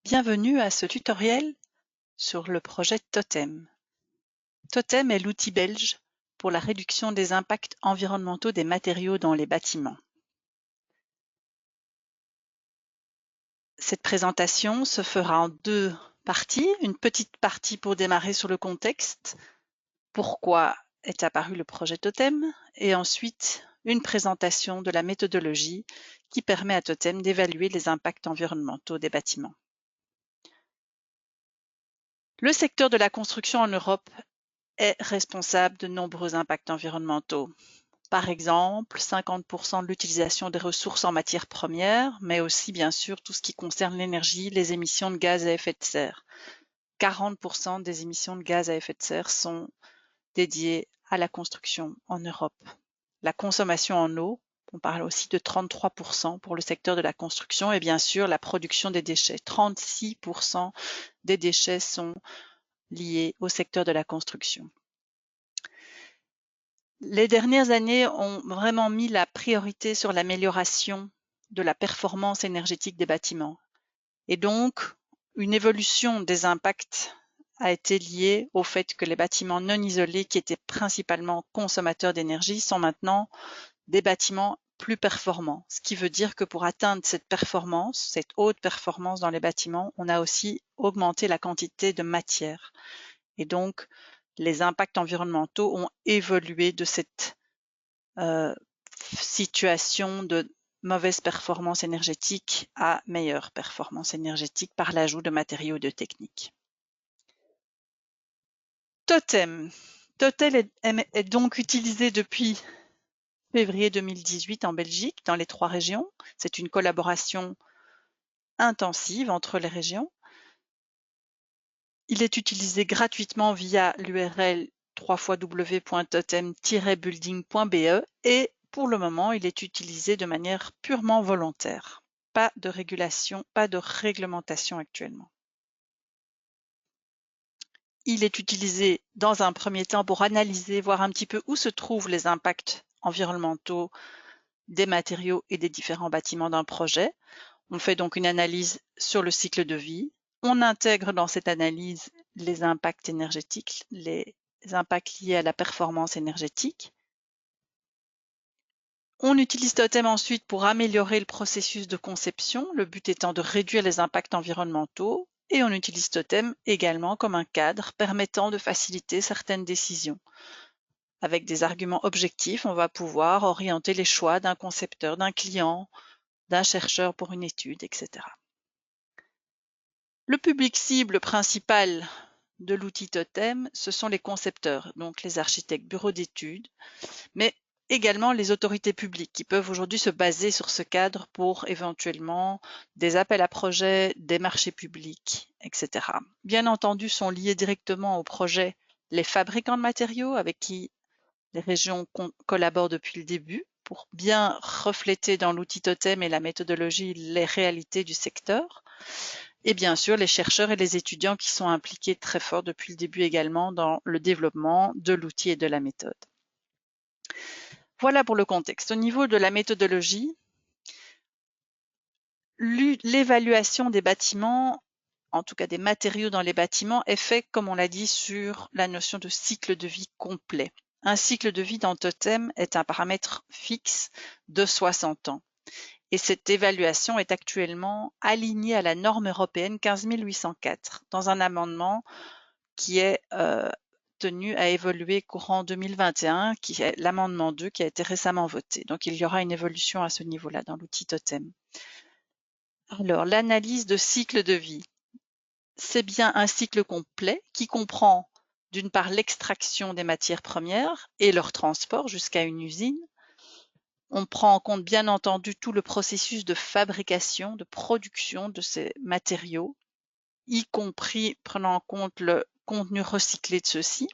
Bienvenue à ce tutoriel sur le projet Totem. Totem est l'outil belge pour la réduction des impacts environnementaux des matériaux dans les bâtiments. Cette présentation se fera en deux parties. Une petite partie pour démarrer sur le contexte, pourquoi est apparu le projet Totem, et ensuite une présentation de la méthodologie qui permet à Totem d'évaluer les impacts environnementaux des bâtiments. Le secteur de la construction en Europe est responsable de nombreux impacts environnementaux. Par exemple, 50% de l'utilisation des ressources en matières premières, mais aussi bien sûr tout ce qui concerne l'énergie, les émissions de gaz à effet de serre. 40% des émissions de gaz à effet de serre sont dédiées à la construction en Europe. La consommation en eau, on parle aussi de 33% pour le secteur de la construction, et bien sûr la production des déchets. 36% des déchets sont liés au secteur de la construction. Les dernières années ont vraiment mis la priorité sur l'amélioration de la performance énergétique des bâtiments. Et donc, une évolution des impacts a été liée au fait que les bâtiments non isolés, qui étaient principalement consommateurs d'énergie, sont maintenant des bâtiments plus performants. Ce qui veut dire que pour atteindre cette performance, cette haute performance dans les bâtiments, on a aussi augmenté la quantité de matière. Et donc, les impacts environnementaux ont évolué de cette situation de mauvaise performance énergétique à meilleure performance énergétique par l'ajout de matériaux et de techniques. Totem. Totem est donc utilisé depuis février 2018 en Belgique, dans les 3 régions. C'est une collaboration intensive entre les régions. Il est utilisé gratuitement via l'URL www.totem-building.be et pour le moment, il est utilisé de manière purement volontaire. Pas de régulation, pas de réglementation actuellement. Il est utilisé dans un premier temps pour analyser, voir un petit peu où se trouvent les impacts environnementaux des matériaux et des différents bâtiments d'un projet. On fait donc une analyse sur le cycle de vie. On intègre dans cette analyse les impacts énergétiques, les impacts liés à la performance énergétique. On utilise Totem ensuite pour améliorer le processus de conception, le but étant de réduire les impacts environnementaux. Et on utilise Totem également comme un cadre permettant de faciliter certaines décisions. Avec des arguments objectifs, on va pouvoir orienter les choix d'un concepteur, d'un client, d'un chercheur pour une étude, etc. Le public cible principal de l'outil Totem, ce sont les concepteurs, donc les architectes, bureaux d'études, mais également les autorités publiques qui peuvent aujourd'hui se baser sur ce cadre pour éventuellement des appels à projets, des marchés publics, etc. Bien entendu, sont liés directement au projet les fabricants de matériaux avec qui les régions collaborent depuis le début pour bien refléter dans l'outil Totem et la méthodologie les réalités du secteur. Et bien sûr, les chercheurs et les étudiants qui sont impliqués très fort depuis le début également dans le développement de l'outil et de la méthode. Voilà pour le contexte. Au niveau de la méthodologie, l'évaluation des bâtiments, en tout cas des matériaux dans les bâtiments, est faite, comme on l'a dit, sur la notion de cycle de vie complet. Un cycle de vie dans Totem est un paramètre fixe de 60 ans. Et cette évaluation est actuellement alignée à la norme européenne 15804 dans un amendement qui est tenu à évoluer courant 2021, qui est l'amendement 2 qui a été récemment voté. Donc, il y aura une évolution à ce niveau-là dans l'outil Totem. Alors, l'analyse de cycle de vie. C'est bien un cycle complet qui comprend d'une part l'extraction des matières premières et leur transport jusqu'à une usine. On prend en compte bien entendu tout le processus de fabrication, de production de ces matériaux, y compris prenant en compte le contenu recyclé de ceux-ci.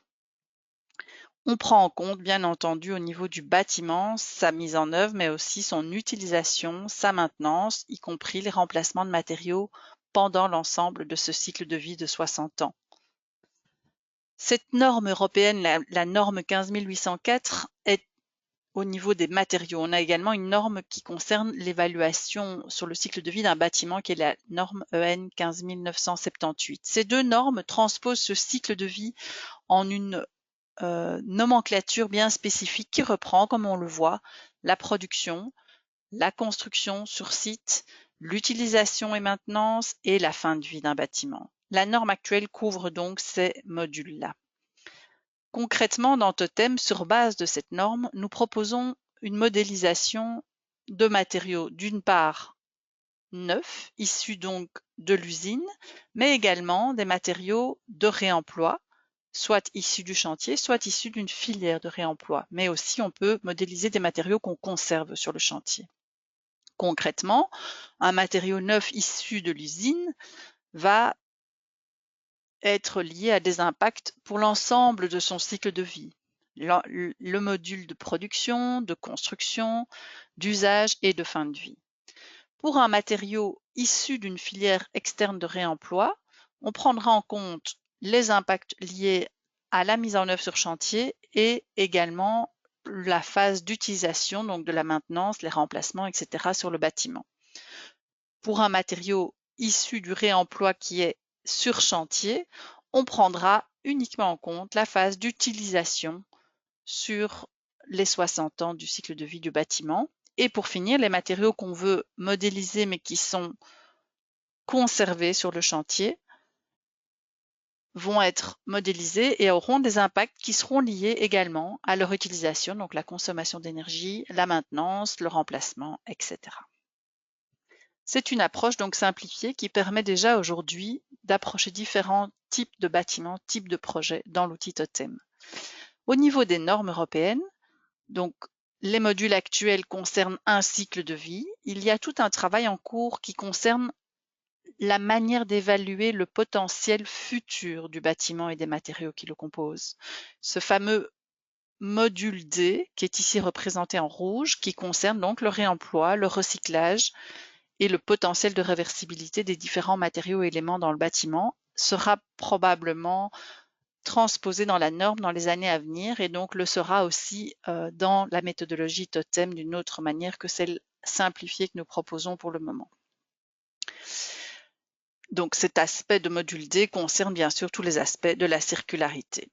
On prend en compte bien entendu au niveau du bâtiment sa mise en œuvre, mais aussi son utilisation, sa maintenance, y compris les remplacements de matériaux pendant l'ensemble de ce cycle de vie de 60 ans. Cette norme européenne, la norme 15804, est au niveau des matériaux. On a également une norme qui concerne l'évaluation sur le cycle de vie d'un bâtiment, qui est la norme EN 15978. Ces deux normes transposent ce cycle de vie en une nomenclature bien spécifique qui reprend, comme on le voit, la production, la construction sur site, l'utilisation et maintenance et la fin de vie d'un bâtiment. La norme actuelle couvre donc ces modules-là. Concrètement, dans Totem, sur base de cette norme, nous proposons une modélisation de matériaux, d'une part neufs, issus donc de l'usine, mais également des matériaux de réemploi, soit issus du chantier, soit issus d'une filière de réemploi. Mais aussi, on peut modéliser des matériaux qu'on conserve sur le chantier. Concrètement, un matériau neuf issu de l'usine va être lié à des impacts pour l'ensemble de son cycle de vie. Le module de production, de construction, d'usage et de fin de vie. Pour un matériau issu d'une filière externe de réemploi, on prendra en compte les impacts liés à la mise en œuvre sur chantier et également la phase d'utilisation, donc de la maintenance, les remplacements, etc. sur le bâtiment. Pour un matériau issu du réemploi qui est sur chantier, on prendra uniquement en compte la phase d'utilisation sur les 60 ans du cycle de vie du bâtiment. Et pour finir, les matériaux qu'on veut modéliser mais qui sont conservés sur le chantier vont être modélisés et auront des impacts qui seront liés également à leur utilisation, donc la consommation d'énergie, la maintenance, le remplacement, etc. C'est une approche donc simplifiée qui permet déjà aujourd'hui d'approcher différents types de bâtiments, types de projets dans l'outil Totem. Au niveau des normes européennes, donc les modules actuels concernent un cycle de vie. Il y a tout un travail en cours qui concerne la manière d'évaluer le potentiel futur du bâtiment et des matériaux qui le composent. Ce fameux module D, qui est ici représenté en rouge, qui concerne donc le réemploi, le recyclage et le potentiel de réversibilité des différents matériaux et éléments dans le bâtiment, sera probablement transposé dans la norme dans les années à venir et donc le sera aussi dans la méthodologie Totem d'une autre manière que celle simplifiée que nous proposons pour le moment. Donc cet aspect de module D concerne bien sûr tous les aspects de la circularité.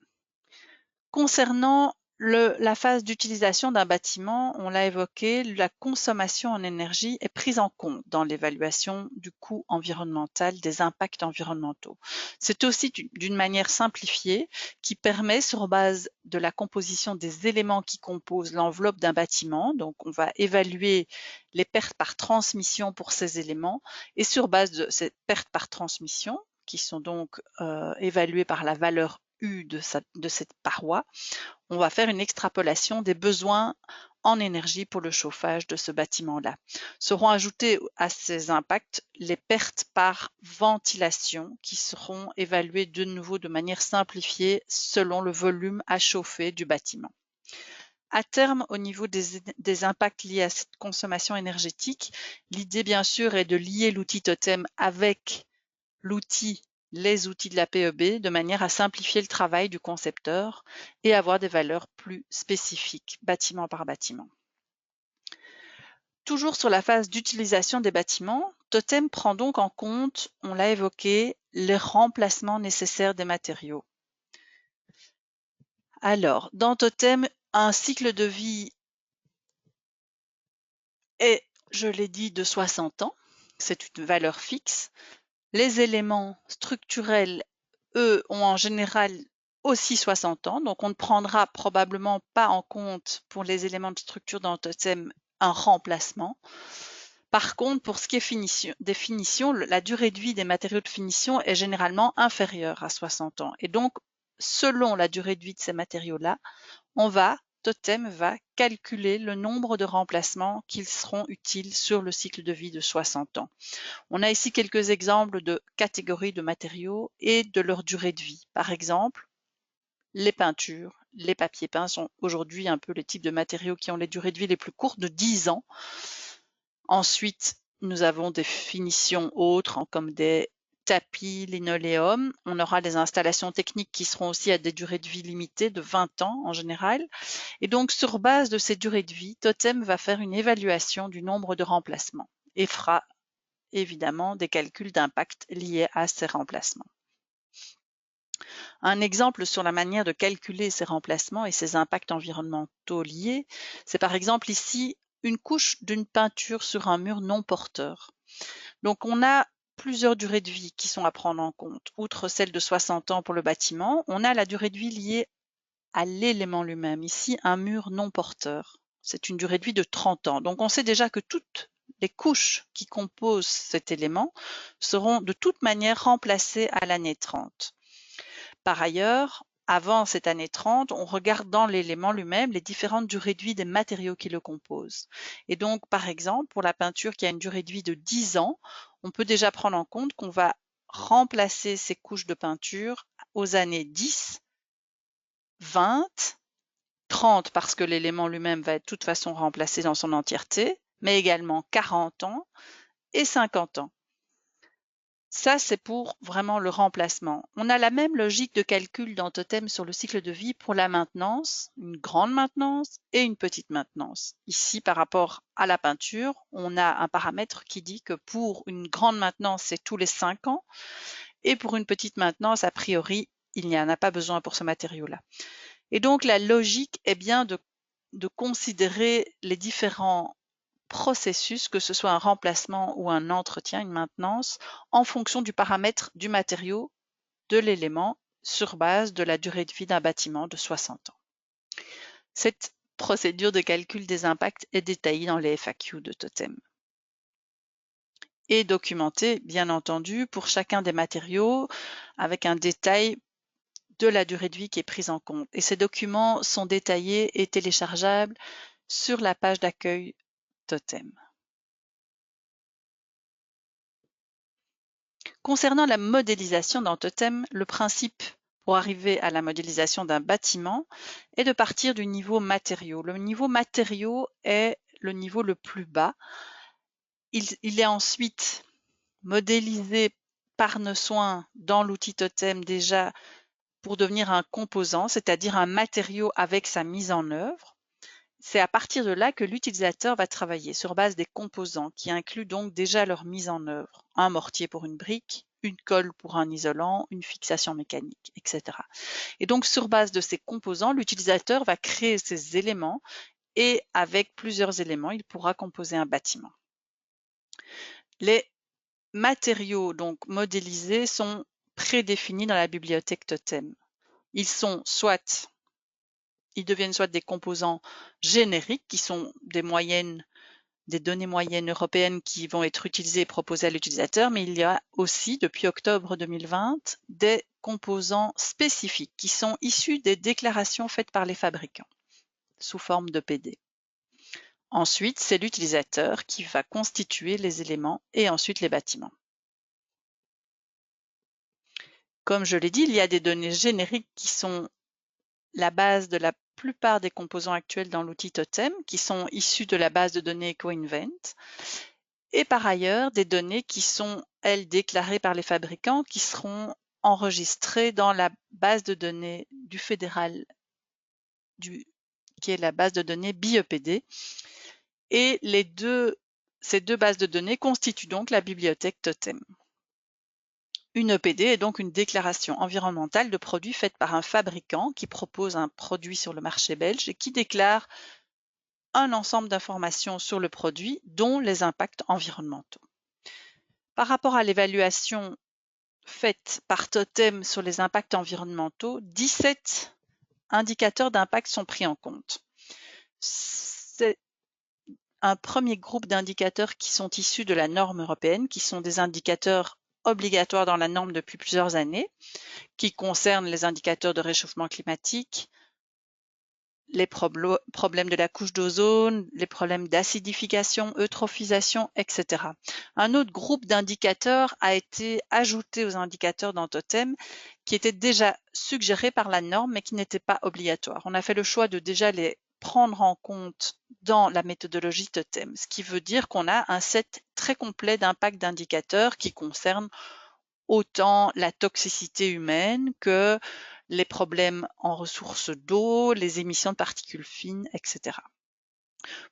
Concernant la phase d'utilisation d'un bâtiment, on l'a évoqué, la consommation en énergie est prise en compte dans l'évaluation du coût environnemental, des impacts environnementaux. C'est aussi d'une manière simplifiée qui permet, sur base de la composition des éléments qui composent l'enveloppe d'un bâtiment, donc on va évaluer les pertes par transmission pour ces éléments, et sur base de ces pertes par transmission, qui sont donc évaluées par la valeur U de cette paroi, on va faire une extrapolation des besoins en énergie pour le chauffage de ce bâtiment-là. Seront ajoutés à ces impacts les pertes par ventilation qui seront évaluées de nouveau de manière simplifiée selon le volume à chauffer du bâtiment. À terme, au niveau des impacts liés à cette consommation énergétique, l'idée bien sûr est de lier l'outil Totem avec les outils de la PEB de manière à simplifier le travail du concepteur et avoir des valeurs plus spécifiques, bâtiment par bâtiment. Toujours sur la phase d'utilisation des bâtiments, Totem prend donc en compte, on l'a évoqué, les remplacements nécessaires des matériaux. Alors, dans Totem, un cycle de vie est, je l'ai dit, de 60 ans. C'est une valeur fixe. Les éléments structurels, eux, ont en général aussi 60 ans, donc on ne prendra probablement pas en compte pour les éléments de structure dans Totem un remplacement. Par contre, pour ce qui est des finitions, la durée de vie des matériaux de finition est généralement inférieure à 60 ans. Et donc, selon la durée de vie de ces matériaux-là, Totem va calculer le nombre de remplacements qui seront utiles sur le cycle de vie de 60 ans. On a ici quelques exemples de catégories de matériaux et de leur durée de vie. Par exemple, les peintures, les papiers peints sont aujourd'hui un peu les types de matériaux qui ont les durées de vie les plus courtes de 10 ans. Ensuite, nous avons des finitions autres comme des tapis, linoléum. On aura des installations techniques qui seront aussi à des durées de vie limitées de 20 ans en général. Et donc, sur base de ces durées de vie, Totem va faire une évaluation du nombre de remplacements et fera évidemment des calculs d'impact liés à ces remplacements. Un exemple sur la manière de calculer ces remplacements et ces impacts environnementaux liés, c'est par exemple ici une couche d'une peinture sur un mur non porteur. Donc on a plusieurs durées de vie qui sont à prendre en compte. Outre celle de 60 ans pour le bâtiment, on a la durée de vie liée à l'élément lui-même. Ici, un mur non porteur. C'est une durée de vie de 30 ans. Donc on sait déjà que toutes les couches qui composent cet élément seront de toute manière remplacées à l'année 30. Par ailleurs, avant cette année 30, on regarde dans l'élément lui-même les différentes durées de vie des matériaux qui le composent. Et donc, par exemple, pour la peinture qui a une durée de vie de 10 ans, on peut déjà prendre en compte qu'on va remplacer ces couches de peinture aux années 10, 20, 30 parce que l'élément lui-même va être de toute façon remplacé dans son entièreté, mais également 40 ans et 50 ans. Ça, c'est pour vraiment le remplacement. On a la même logique de calcul dans Totem sur le cycle de vie pour la maintenance, une grande maintenance et une petite maintenance. Ici, par rapport à la peinture, on a un paramètre qui dit que pour une grande maintenance, c'est tous les 5 ans et pour une petite maintenance, a priori, il n'y en a pas besoin pour ce matériau-là. Et donc, la logique est bien de considérer les différents processus, que ce soit un remplacement ou un entretien, une maintenance, en fonction du paramètre du matériau, de l'élément, sur base de la durée de vie d'un bâtiment de 60 ans. Cette procédure de calcul des impacts est détaillée dans les FAQ de Totem. Et documentée, bien entendu, pour chacun des matériaux, avec un détail de la durée de vie qui est prise en compte. Et ces documents sont détaillés et téléchargeables sur la page d'accueil Totem. Concernant la modélisation dans Totem, le principe pour arriver à la modélisation d'un bâtiment est de partir du niveau matériau. Le niveau matériau est le niveau le plus bas. Il est ensuite modélisé par nos soins dans l'outil Totem déjà pour devenir un composant, c'est-à-dire un matériau avec sa mise en œuvre. C'est à partir de là que l'utilisateur va travailler sur base des composants qui incluent donc déjà leur mise en œuvre. Un mortier pour une brique, une colle pour un isolant, une fixation mécanique, etc. Et donc sur base de ces composants, l'utilisateur va créer ces éléments et avec plusieurs éléments, il pourra composer un bâtiment. Les matériaux donc modélisés sont prédéfinis dans la bibliothèque Totem. Ils deviennent soit des composants génériques qui sont des données moyennes européennes qui vont être utilisées et proposées à l'utilisateur, mais il y a aussi, depuis octobre 2020, des composants spécifiques qui sont issus des déclarations faites par les fabricants sous forme de PD. Ensuite, c'est l'utilisateur qui va constituer les éléments et ensuite les bâtiments. Comme je l'ai dit, il y a des données génériques qui sont la base de la plupart des composants actuels dans l'outil Totem, qui sont issus de la base de données EcoInvent, et par ailleurs des données qui sont, elles, déclarées par les fabricants, qui seront enregistrées dans la base de données du fédéral, qui est la base de données BIEPD. Et ces deux bases de données constituent donc la bibliothèque Totem. Une EPD est donc une déclaration environnementale de produit faite par un fabricant qui propose un produit sur le marché belge et qui déclare un ensemble d'informations sur le produit, dont les impacts environnementaux. Par rapport à l'évaluation faite par Totem sur les impacts environnementaux, 17 indicateurs d'impact sont pris en compte. C'est un premier groupe d'indicateurs qui sont issus de la norme européenne, qui sont des indicateurs obligatoires dans la norme depuis plusieurs années, qui concernent les indicateurs de réchauffement climatique, les problèmes de la couche d'ozone, les problèmes d'acidification, eutrophisation, etc. Un autre groupe d'indicateurs a été ajouté aux indicateurs dans Totem qui étaient déjà suggérés par la norme mais qui n'étaient pas obligatoires. On a fait le choix de déjà les prendre en compte dans la méthodologie Totem, ce qui veut dire qu'on a un set très complet d'impact d'indicateurs qui concerne autant la toxicité humaine que les problèmes en ressources d'eau, les émissions de particules fines, etc.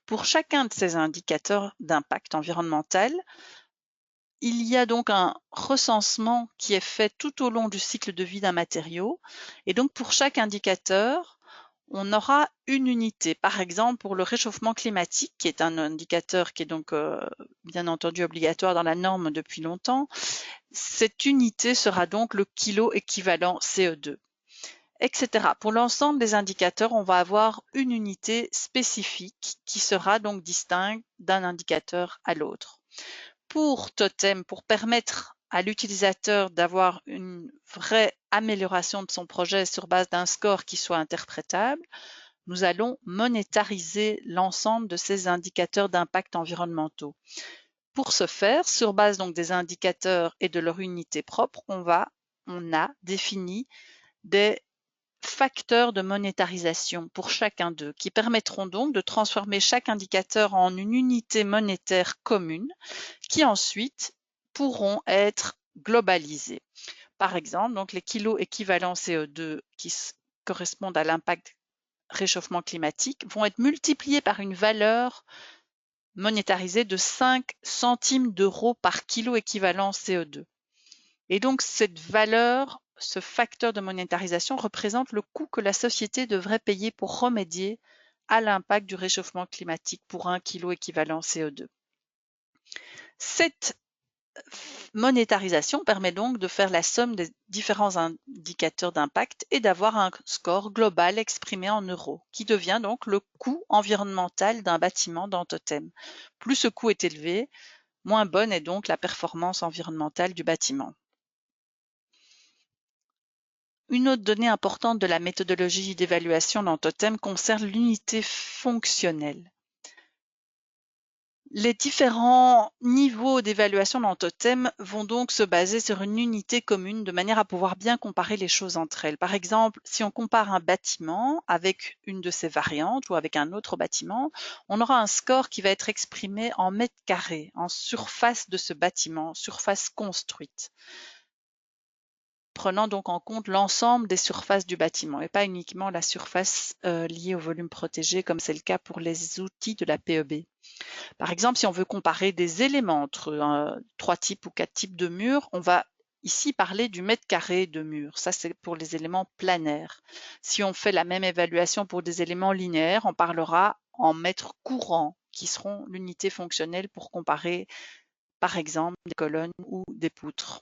Pour chacun de ces indicateurs d'impact environnemental, il y a donc un recensement qui est fait tout au long du cycle de vie d'un matériau. Et donc, pour chaque indicateur, on aura une unité. Par exemple, pour le réchauffement climatique, qui est un indicateur qui est donc bien entendu obligatoire dans la norme depuis longtemps, cette unité sera donc le kilo équivalent CO2, etc. Pour l'ensemble des indicateurs, on va avoir une unité spécifique qui sera donc distincte d'un indicateur à l'autre. Pour Totem, pour permettre à l'utilisateur d'avoir une vraie amélioration de son projet sur base d'un score qui soit interprétable, nous allons monétariser l'ensemble de ces indicateurs d'impact environnementaux. Pour ce faire, sur base donc des indicateurs et de leur unité propre, on a défini des facteurs de monétarisation pour chacun d'eux, qui permettront donc de transformer chaque indicateur en une unité monétaire commune, qui ensuite pourront être globalisés. Par exemple, donc les kilos équivalents CO2 qui correspondent à l'impact réchauffement climatique vont être multipliés par une valeur monétarisée de 5 centimes d'euros par kilo équivalent CO2. Et donc cette valeur, ce facteur de monétarisation représente le coût que la société devrait payer pour remédier à l'impact du réchauffement climatique pour 1 kilo équivalent CO2. Cette monétarisation permet donc de faire la somme des différents indicateurs d'impact et d'avoir un score global exprimé en euros, qui devient donc le coût environnemental d'un bâtiment dans Totem. Plus ce coût est élevé, moins bonne est donc la performance environnementale du bâtiment. Une autre donnée importante de la méthodologie d'évaluation dans Totem concerne l'unité fonctionnelle. Les différents niveaux d'évaluation dans Totem vont donc se baser sur une unité commune de manière à pouvoir bien comparer les choses entre elles. Par exemple, si on compare un bâtiment avec une de ses variantes ou avec un autre bâtiment, on aura un score qui va être exprimé en mètres carrés, en surface de ce bâtiment, surface construite, prenant donc en compte l'ensemble des surfaces du bâtiment et pas uniquement la surface liée au volume protégé comme c'est le cas pour les outils de la PEB. Par exemple, si on veut comparer des éléments entre 3 types ou 4 types de murs, on va ici parler du mètre carré de mur. Ça, c'est pour les éléments planaires. Si on fait la même évaluation pour des éléments linéaires, on parlera en mètres courants, qui seront l'unité fonctionnelle pour comparer, par exemple, des colonnes ou des poutres.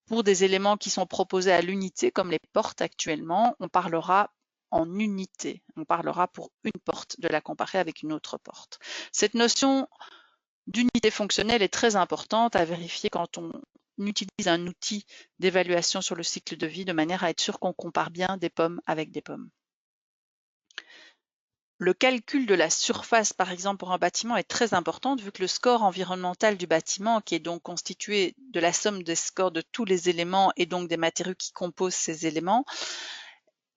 Pour des éléments qui sont proposés à l'unité, comme les portes actuellement, on parlera en unité. On parlera pour une porte de la comparer avec une autre porte. Cette notion d'unité fonctionnelle est très importante à vérifier quand on utilise un outil d'évaluation sur le cycle de vie de manière à être sûr qu'on compare bien des pommes avec des pommes. Le calcul de la surface, par exemple, pour un bâtiment est très important vu que le score environnemental du bâtiment, qui est donc constitué de la somme des scores de tous les éléments et donc des matériaux qui composent ces éléments,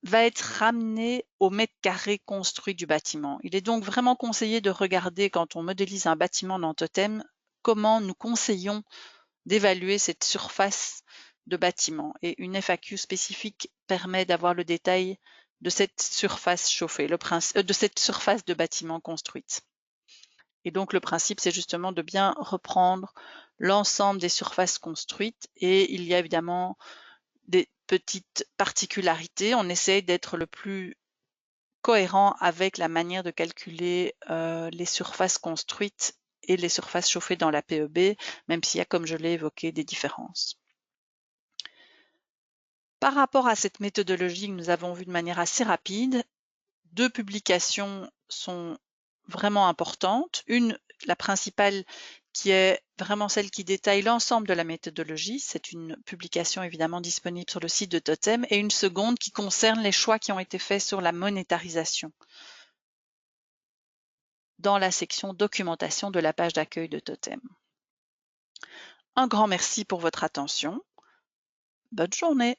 va être ramené au mètre carré construit du bâtiment. Il est donc vraiment conseillé de regarder quand on modélise un bâtiment dans Totem, comment nous conseillons d'évaluer cette surface de bâtiment. Et une FAQ spécifique permet d'avoir le détail de cette surface chauffée, de cette surface de bâtiment construite. Et donc le principe, c'est justement de bien reprendre l'ensemble des surfaces construites et il y a évidemment des petites particularités. On essaye d'être le plus cohérent avec la manière de calculer les surfaces construites et les surfaces chauffées dans la PEB, même s'il y a, comme je l'ai évoqué, des différences. Par rapport à cette méthodologie que nous avons vue de manière assez rapide, 2 publications sont vraiment importantes. Une, la principale, qui est vraiment celle qui détaille l'ensemble de la méthodologie. C'est une publication évidemment disponible sur le site de Totem. Et une seconde qui concerne les choix qui ont été faits sur la monétarisation dans la section documentation de la page d'accueil de Totem. Un grand merci pour votre attention. Bonne journée.